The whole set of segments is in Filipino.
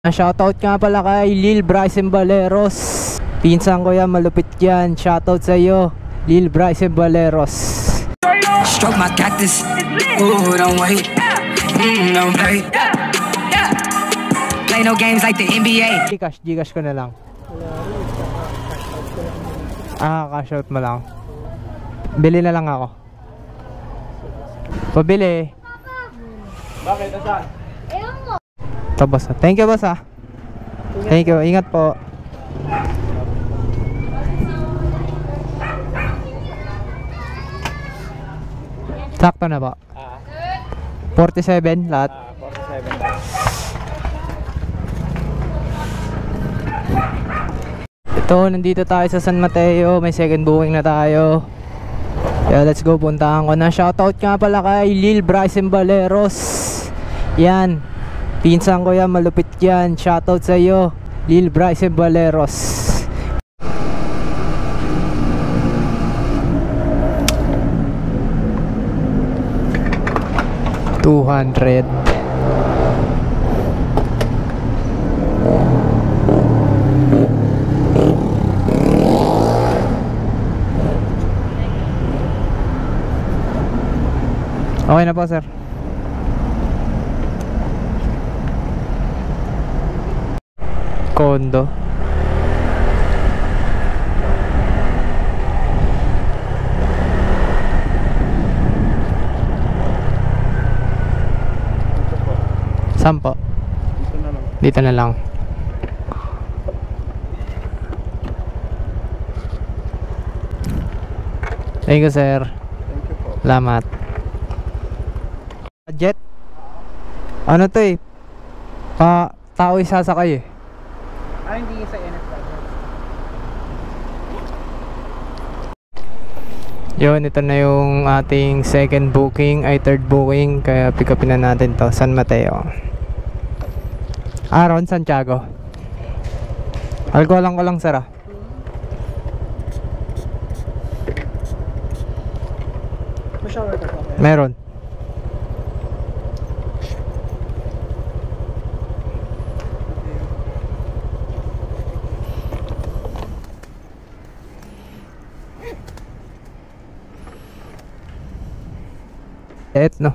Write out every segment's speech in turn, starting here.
Shoutout nga pala kay Lil Bryson Baleros. Pinsan ko yan, malupit yan. Shoutout sa iyo, Lil Bryson Baleros. Stroke my cactus. Ooh, don't wait. Don't play. Play no games like the NBA. Gcash ko na lang. Cash out mo lang. Bili na lang ako. Pabili. Bakit? Asan? Ito boss. Thank you boss ah. Thank you. Ingat po. Sakto na po. 47 lahat. 47. Ito, nandito tayo sa San Mateo. May second booking na tayo. Kaya let's go, puntahan ko na. Shoutout nga pala kay Lil Bryson Baleros. Yan, pinsan ko yan, malupit yan. Shoutout sa iyo, Lil Bryson Baleros. $200. Okay na po sir. Kondo. Saan po? Dito na lang. Thank you sir. Thank you po. Salamat. Jet? Ano to eh? Tao isasakay eh. Hindi sa NS Project. Yun, ito na yung ating second booking ay third booking. Kaya pick upin na natin to. San Mateo. Ron, Santiago. Alcoholan ko lang sir ah. Shower ka po. Meron. No.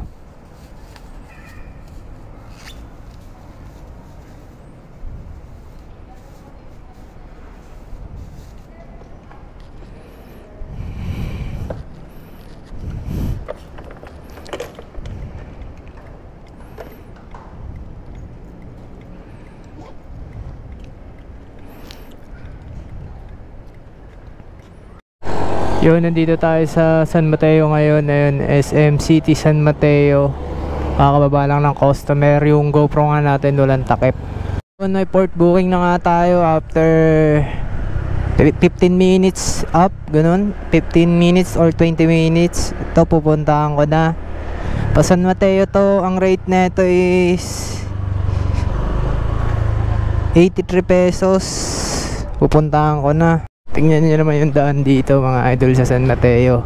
Yun, nandito tayo sa San Mateo ngayon. Ayun, SM City San Mateo. Kakababa lang ng customer. Yung GoPro nga natin walang takip. Yun, may port booking na nga tayo after 15 minutes up, ganun. 15 minutes or 20 minutes. Ito, pupuntahan ko na. Pa San Mateo to, ang rate neto is 83 pesos. Pupuntahan ko na. Tingnan nyo naman yung daan dito mga idol sa San Mateo.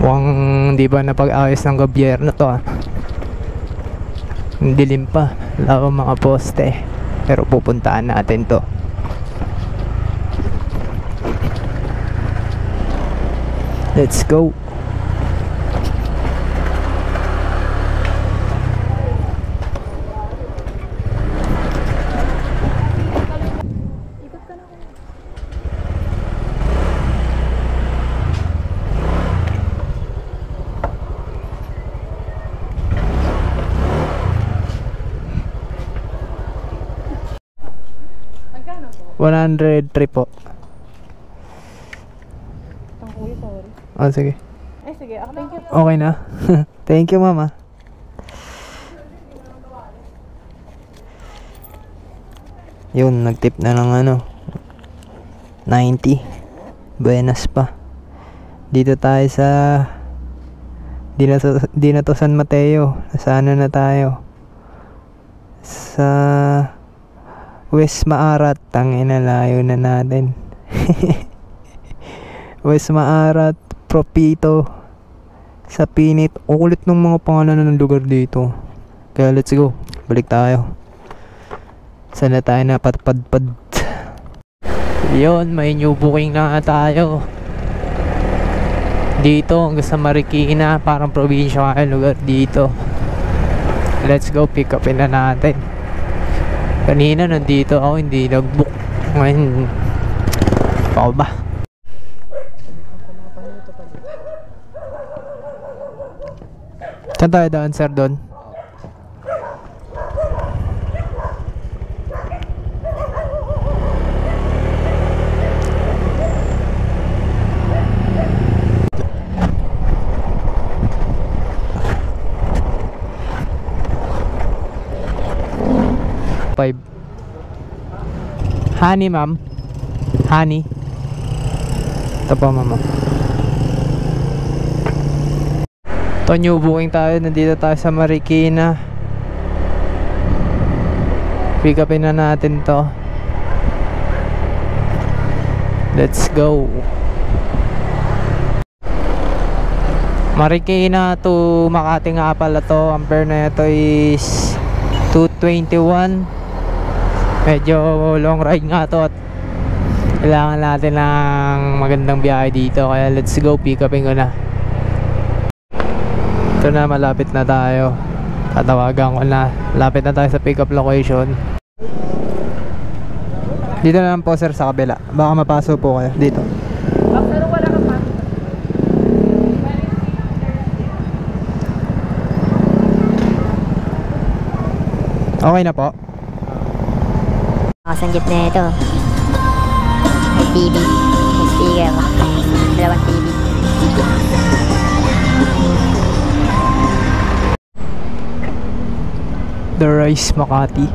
Mukhang di ba napag-ayos ng gobyerno to ah. Dilim pa, wala akong mga poste. Pero pupuntaan natin to. Let's go. Magkano po? 103 po. Kuya, sorry. Oh, sige. Ay, sige. Ako, thank you. Okay na. Thank you, mama. Yun, nagtip na ng ano 90. Buenas pa. Dito tayo sa di na to San Mateo. Sana na tayo sa West Maarat. Tangina, layo na natin. West Maarat, Propito, sa Pinit. Ulit ng mga pangalan ng lugar dito. Kaya let's go, balik tayo. Saan na tayo napadpadpad? Yun, may new booking na nga tayo. Dito hanggang sa Marikina, parang probinsya ka lugar dito. Let's go, pick upin na natin. Kanina nandito ako, hindi nag-book. Ngayon, ako ba? Saan tayo daan, sir, doon? Honey, ma'am. Honey. Ito po, ma'am. Ito, new booking tayo. Nandito tayo sa Marikina. Pick upin na natin to. Let's go. Marikina to Makati nga pala to. Ampere na ito is 221. Medyo long ride nga to at kailangan natin ng magandang biyahe dito, kaya let's go, pick upin ko na. Ito na, malapit na tayo. Tatawagan ko na. Lapit na tayo sa pick up location. Dito na lang po, sir, sa kabila. Baka mapasok po kayo dito. Pero wala kang pa. Okay na po. Sa gitna ito. May TV. May speaker. Dalawang TV. The Rice Makati.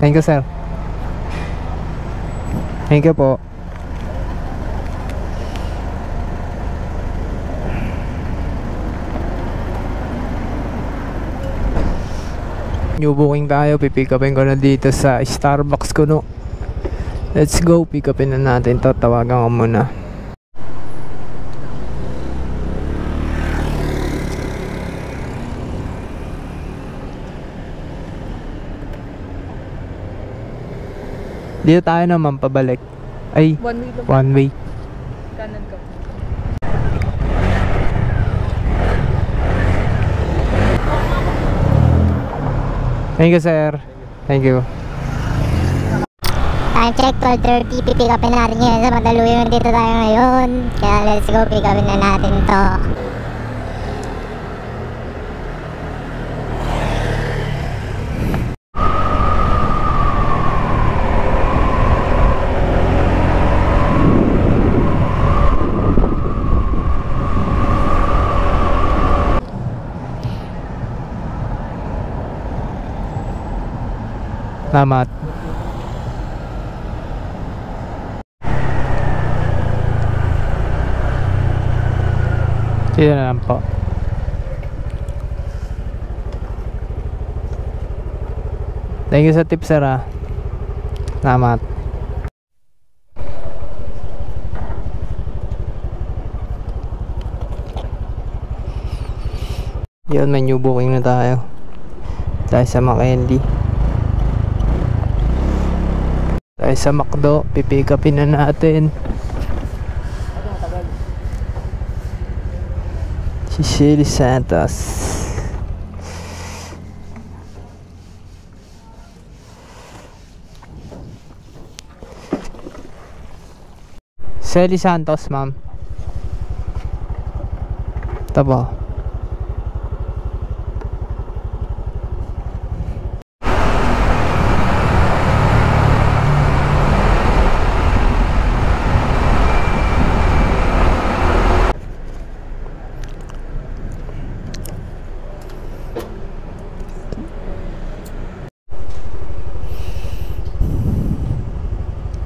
Thank you, sir. Thank you po. New booking tayo, pipick upin ko na dito sa Starbucks ko, no. Let's go, pick upin na natin to. Tawagan ko muna. Dito tayo naman pabalik. Ay, One way lang. one way. Kanan ka. Thank you, sir. Thank you. Time check, 12:30. Pipick upin natin ngayon sa Mandaluyong. Dito tayo ngayon. Kaya let's go, pick upin na natin to. Salamat. Dito na lang po. Thank you sa tip, sir, ah. Salamat. Yun, may new booking na tayo. Tayo sa McKinley. Tayo sa McDo, pipick upin na natin. Si Shelly Santos. Shelly Santos, ma'am. Ito po.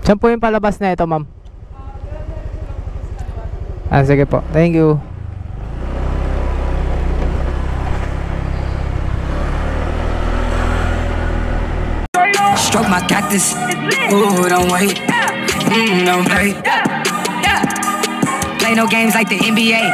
Saan po yung palabas na ito, ma'am? Ah, sige po. Thank you. Stroke my cactus. Ooh, don't wait. Don't play. play no games like the NBA.